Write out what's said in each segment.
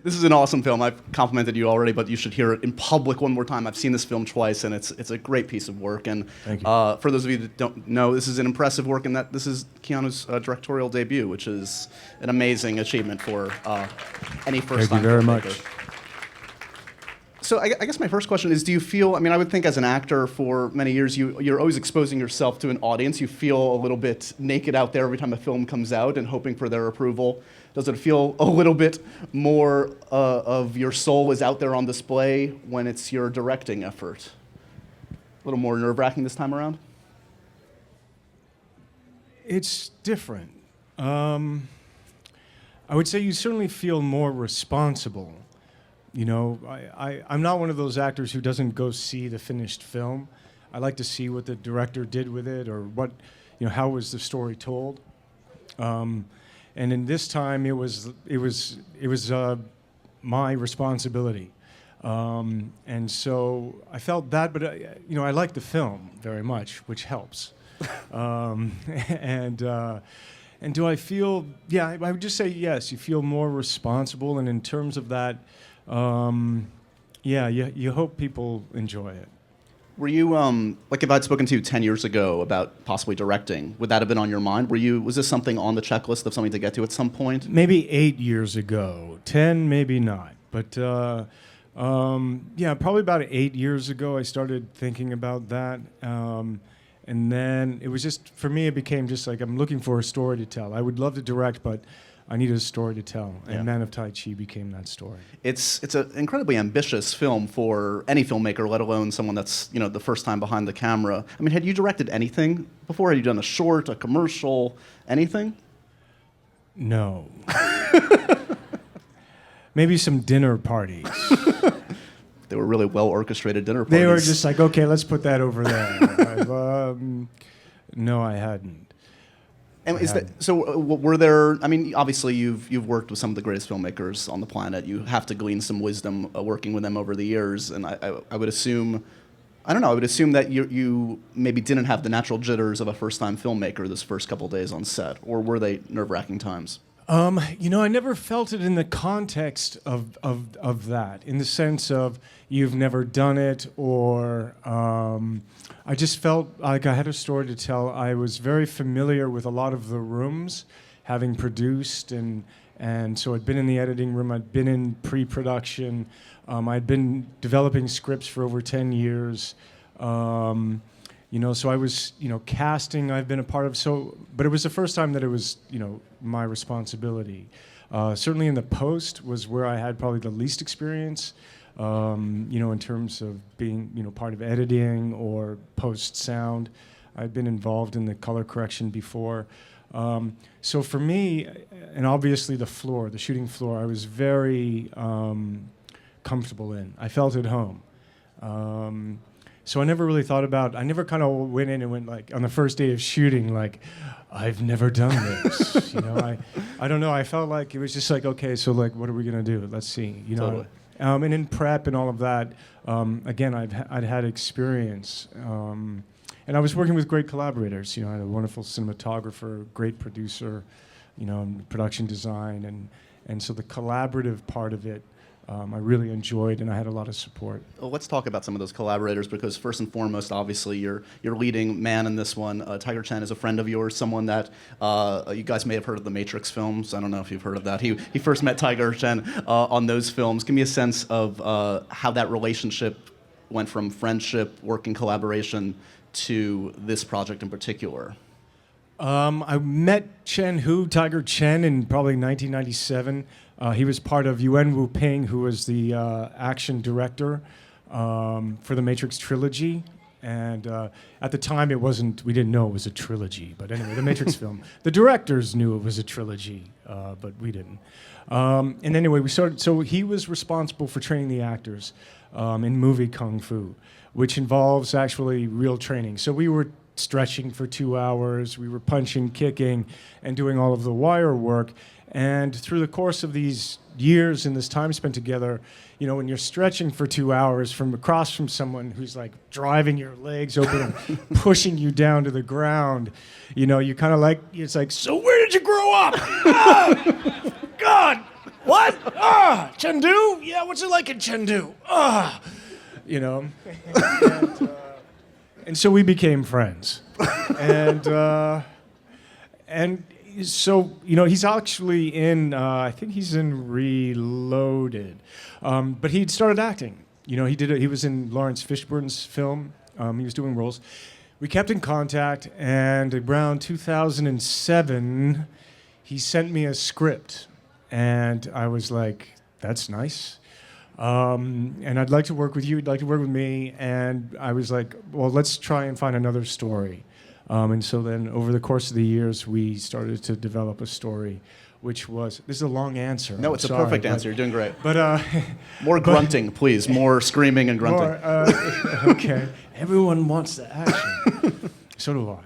This is an awesome film. I've complimented you already, but you should hear it in public one more time. I've seen this film twice, and it's a great piece of work. And Thank you. For those of you that don't know, this is an impressive work, and that this is Keanu's directorial debut, which is an amazing achievement for any first-time Thank you very filmmaker. much. So I guess my first question is, do you feel, I mean, I would think as an actor for many years, you're always exposing yourself to an audience. You feel a little bit naked out there every time a film comes out and hoping for their approval. Does it feel a little bit more of your soul is out there on display when it's your directing effort? A little more nerve-wracking this time around? It's different. I would say you certainly feel more responsible. You know, I'm not one of those actors who doesn't go see the finished film. I like to see what the director did with it, or what, you know, how was the story told. And in this time, it was my responsibility, and so I felt that. But you know, I like the film very much, which helps. And do I feel? Yeah, I would just say yes. You feel more responsible, and in terms of that. Yeah, you hope people enjoy it. Were you, like if I'd spoken to you 10 years ago about possibly directing, would that have been on your mind? Was this something on the checklist of something to get to at some point? Maybe 8 years ago. 10, maybe not. But yeah, probably about 8 years ago I started thinking about that. And then it was just, for me, it became just like I'm looking for a story to tell. I would love to direct, but I needed a story to tell, and Yeah. Man of Tai Chi became that story. It's an incredibly ambitious film for any filmmaker, let alone someone that's, you know, the first time behind the camera. I mean, had you directed anything before? Had you done a short, a commercial, anything? No. Maybe some dinner parties. They were really well orchestrated dinner parties. They were just like, okay, let's put that over there. No, I hadn't. And so? Were there? I mean, obviously, you've worked with some of the greatest filmmakers on the planet. You have to glean some wisdom working with them over the years. And I would assume, I don't know. I would assume that you maybe didn't have the natural jitters of a first-time filmmaker this first couple days on set, or were they nerve-wracking times? You know, I never felt it in the context of that, in the sense of you've never done it, or I just felt like I had a story to tell. I was very familiar with a lot of the rooms, having produced, and so I'd been in the editing room, I'd been in pre-production, I'd been developing scripts for over 10 years. You know, so I was, you know, casting I've been a part of, but it was the first time that it was, you know, my responsibility. Certainly in the post was where I had probably the least experience, you know, in terms of being, you know, part of editing or post sound. I'd been involved in the color correction before. So for me, and obviously the shooting floor, I was very comfortable in. I felt at home. So I never really thought I never kind of went in and went like, on the first day of shooting, like, I've never done this. You know, I don't know. I felt like it was just like, okay, so like, what are we going to do? Let's see, you know. Totally. And in prep and all of that, again, I'd had experience. And I was working with great collaborators. You know, I had a wonderful cinematographer, great producer, you know, and production design. And so the collaborative part of it, I really enjoyed, and I had a lot of support. Well, let's talk about some of those collaborators, because first and foremost, obviously, your leading man in this one, Tiger Chen, is a friend of yours, someone that you guys may have heard of the Matrix films. I don't know if you've heard of that. He first met Tiger Chen on those films. Give me a sense of how that relationship went from friendship, working collaboration, to this project in particular. I met Tiger Chen, in probably 1997. He was part of Yuan Wu Ping, who was the action director for the Matrix trilogy. And at the time, we didn't know it was a trilogy. But anyway, the Matrix film. The directors knew it was a trilogy, but we didn't. And anyway, so he was responsible for training the actors in movie Kung Fu, which involves actually real training. So we were stretching for 2 hours, we were punching, kicking, and doing all of the wire work. And through the course of these years and this time spent together, you know, when you're stretching for 2 hours from across from someone who's like driving your legs open and pushing you down to the ground, you know, you kind of like, it's like, so where did you grow up? Oh, God, what? what? Ah, Chengdu? Yeah, what's it like in Chengdu? Ah, you know. And so we became friends. And so, he's actually in, I think he's in Reloaded. But he'd started acting. He was in Lawrence Fishburne's film. He was doing roles. We kept in contact, and around 2007, he sent me a script. And I was like, that's nice. And I'd like to work with you. You'd like to work with me. And I was like, well, let's try and find another story. And so then over the course of the years, we started to develop a story, which was, this is a long answer. No, I'm it's a sorry, perfect answer. You're doing great. But More grunting, please. More screaming and grunting. Okay. Everyone wants the action. So do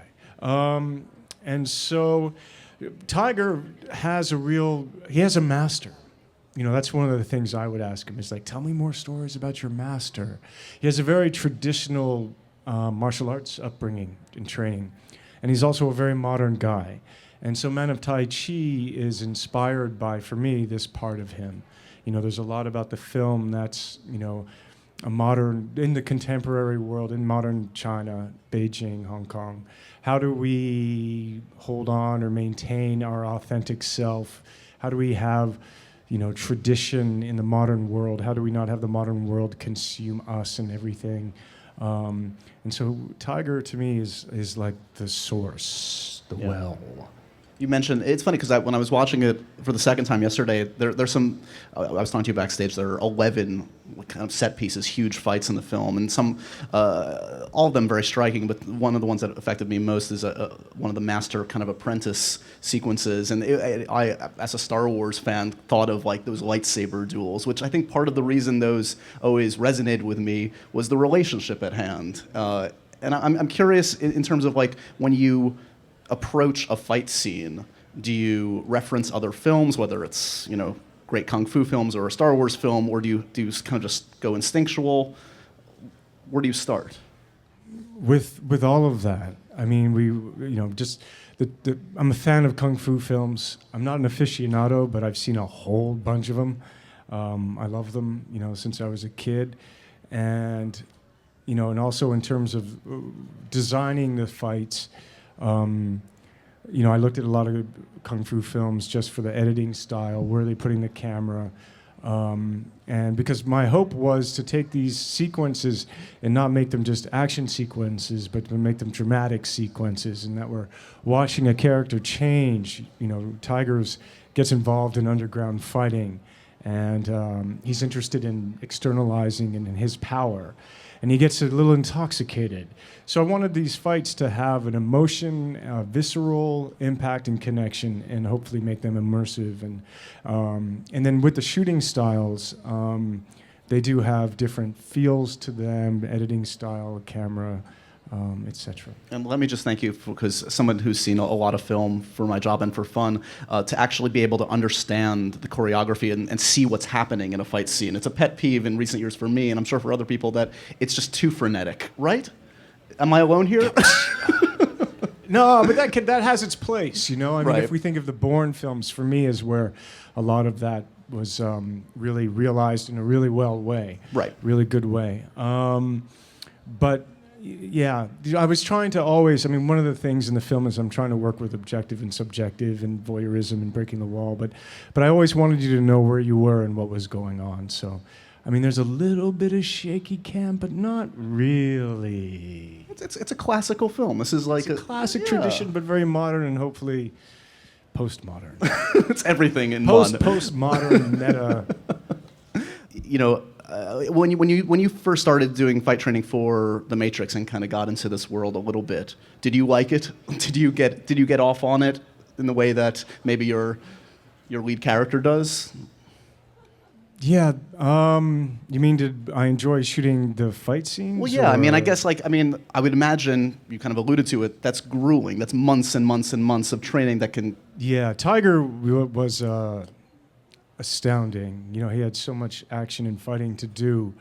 I. And so Tiger has he has a master. That's one of the things I would ask him is like, tell me more stories about your master. He has a very traditional martial arts upbringing and training. And he's also a very modern guy. And so Man of Tai Chi is inspired by, for me, this part of him. There's a lot about the film that's, a modern, in the contemporary world, in modern China, Beijing, Hong Kong. How do we hold on or maintain our authentic self? How do we have, tradition in the modern world? How do we not have the modern world consume us and everything? And so Tiger, to me, is like the source, the well. You mentioned, it's funny because when I was watching it for the second time yesterday, there's some, I was talking to you backstage, there are 11 kind of set pieces, huge fights in the film, and some, all of them very striking, but one of the ones that affected me most is one of the master kind of apprentice sequences, and I, as a Star Wars fan, thought of like those lightsaber duels, which I think part of the reason those always resonated with me was the relationship at hand. And I'm curious in terms of like when you approach a fight scene, do you reference other films, whether it's great kung fu films or a Star Wars film, or do you kind of just go instinctual? Where do you start? With all of that, I mean, I'm a fan of kung fu films. I'm not an aficionado, but I've seen a whole bunch of them. I love them, since I was a kid, and also in terms of designing the fights. I looked at a lot of kung fu films just for the editing style, where are they putting the camera, and because my hope was to take these sequences and not make them just action sequences, but to make them dramatic sequences, and that we're watching a character change. Tigers gets involved in underground fighting, and he's interested in externalizing and in his power. And he gets a little intoxicated. So I wanted these fights to have an emotion, a visceral impact and connection, and hopefully make them immersive. And then with the shooting styles, they do have different feels to them, editing style, camera, etc. And let me just thank you, because someone who's seen a lot of film for my job and for fun, to actually be able to understand the choreography and see what's happening in a fight scene. It's a pet peeve in recent years for me, and I'm sure for other people, that it's just too frenetic, right? Am I alone here? No, but that has its place, I mean, Right. if we think of the Bourne films, for me, is where a lot of that was really realized in a really really good way. But yeah, I was trying to always, one of the things in the film is I'm trying to work with objective and subjective and voyeurism and breaking the wall, but I always wanted you to know where you were and what was going on. So, there's a little bit of shaky cam, but not really. It's a classical film. This is like a classic tradition, but very modern and hopefully postmodern. It's everything in one. Postmodern meta. When you first started doing fight training for The Matrix and kind of got into this world a little bit, did you like it? Did you get off on it in the way that maybe your lead character does? Yeah. You mean, did I enjoy shooting the fight scenes? Well, yeah. I guess I would imagine you kind of alluded to it. That's grueling. That's months and months and months of training that can. Yeah, Tiger was astounding. He had so much action and fighting to do.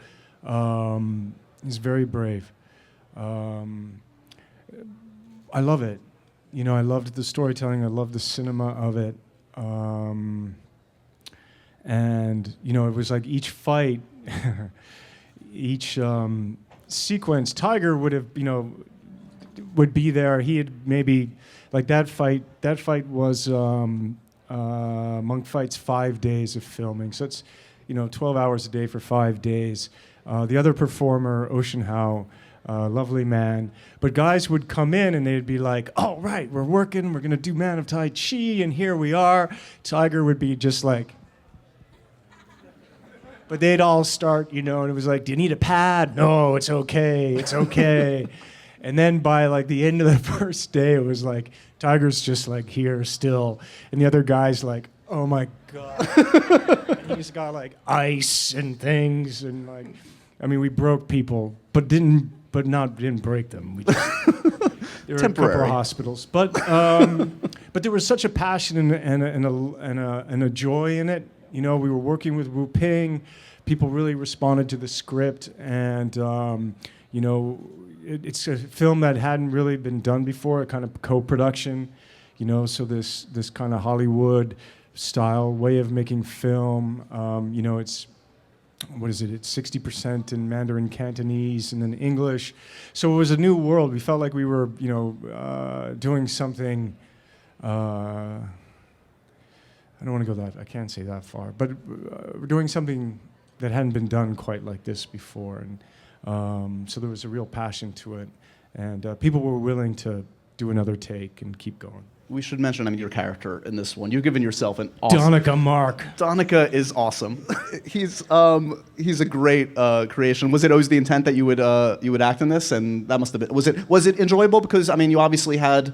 He's very brave. I love it. I loved the storytelling. I loved the cinema of it. And, you know, it was like each fight, each sequence, Tiger would have, you know, would be there. He had maybe, like that fight was, Monk Fight's 5 days of filming. So it's, you know, 12 hours a day for 5 days. The other performer, Ocean Howe, lovely man. But guys would come in and they'd be like, oh, right, we're working, we're going to do Man of Tai Chi, and here we are. Tiger would be just like, but they'd all start, you know, and it was like, do you need a pad? No, it's okay, it's okay. And then by like the end of the first day, it was like, Tiger's just like here still. And the other guy's like, oh my God. And he's got like ice and things. And like, I mean, we broke people, but didn't break them. We just, there were a couple of hospitals. But there was such a passion and a joy in it. You know, we were working with Wu Ping. People really responded to the script. And, you know, it's a film that hadn't really been done before, a kind of co-production, you know, so this kind of Hollywood style way of making film. You know, it's, what is it? It's 60% in Mandarin Cantonese and then English. So it was a new world. We felt like we were, you know, doing something, I don't want to go that, I can't say that far, but we're doing something that hadn't been done quite like this before. And so there was a real passion to it. And people were willing to do another take and keep going. We should mention, I mean, your character in this one. You've given yourself an awesome... Donaka Mark. Donaka is awesome. He's a great creation. Was it always the intent that you would act in this? And that must have been... Was it enjoyable? Because, I mean, you obviously had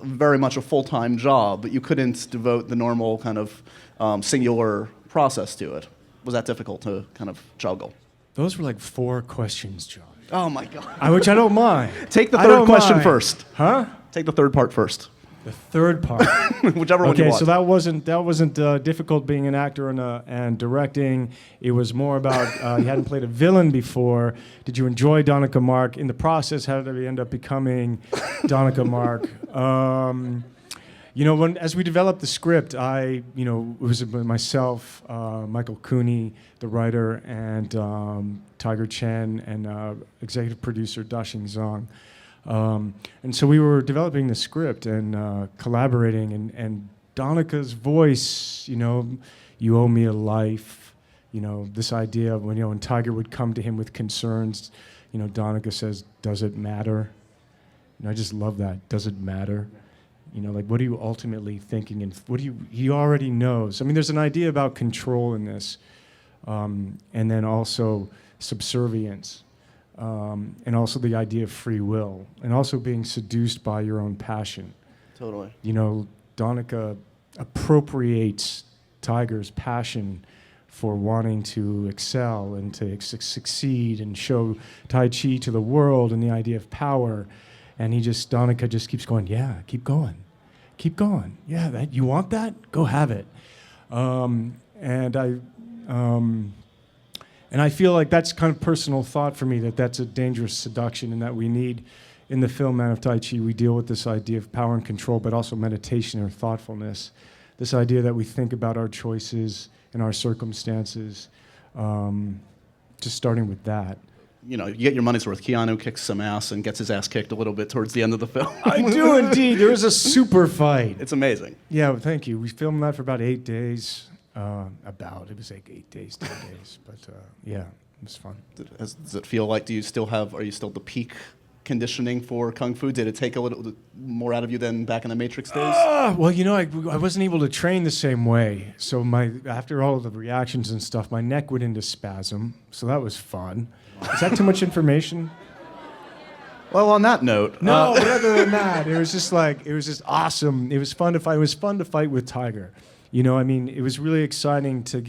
very much a full-time job, but you couldn't devote the normal kind of singular process to it. Was that difficult to kind of juggle? Those were like 4 questions, John. Oh, my God. Which I don't mind. Take the third question mind. first. Huh? Take the third part first. The third part. Whichever one you want. Okay, so that wasn't difficult being an actor and directing. It was more about you hadn't played a villain before. Did you enjoy Donaka Mark? In the process, how did we end up becoming Donaka Mark? You know, as we developed the script, it was myself, Michael Cooney, the writer, and Tiger Chen, and executive producer Dashing Zhang. And so we were developing the script and collaborating, and Donaka's voice, you know, you owe me a life, you know, this idea of when Tiger would come to him with concerns, you know, Donaka says, does it matter? And I just love that, does it matter? You know, like, what are you ultimately thinking? And he already knows. I mean, there's an idea about control in this, and then also subservience. And also the idea of free will, and also being seduced by your own passion. Totally. You know, Donaka appropriates Tiger's passion for wanting to excel and to succeed and show Tai Chi to the world and the idea of power. And Donaka just keeps going, yeah, keep going. Keep going. Yeah, you want that? Go have it. And I feel like that's kind of personal thought for me, that's a dangerous seduction, and that we need, in the film Man of Tai Chi, we deal with this idea of power and control, but also meditation or thoughtfulness. This idea that we think about our choices and our circumstances, just starting with that. You know, you get your money's worth. Keanu kicks some ass and gets his ass kicked a little bit towards the end of the film. I do indeed. There was a super fight. It's amazing. Yeah, well, thank you. We filmed that for about 8 days. It was like 8 days, 10 days, but yeah, it was fun. Does it feel like, are you still the peak conditioning for Kung Fu? Did it take a little more out of you than back in the Matrix days? Well, you know, I wasn't able to train the same way. So after all of the reactions and stuff, my neck went into spasm, so that was fun. Is that too much information? Well, on that note. No, but other than that, it was just awesome. It was fun to fight. It was fun to fight with Tiger. You know, I mean, it was really exciting to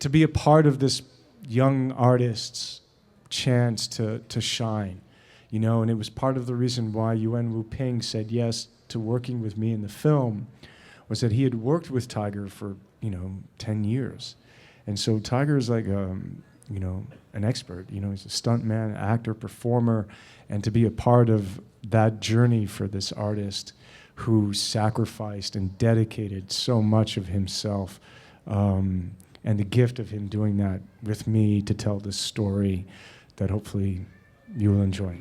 be a part of this young artist's chance to shine, you know, and it was part of the reason why Yuan Wu Ping said yes to working with me in the film, was that he had worked with Tiger for, 10 years. And so Tiger is like, an expert, he's a stuntman, actor, performer, and to be a part of that journey for this artist who sacrificed and dedicated so much of himself and the gift of him doing that with me to tell this story that hopefully you will enjoy.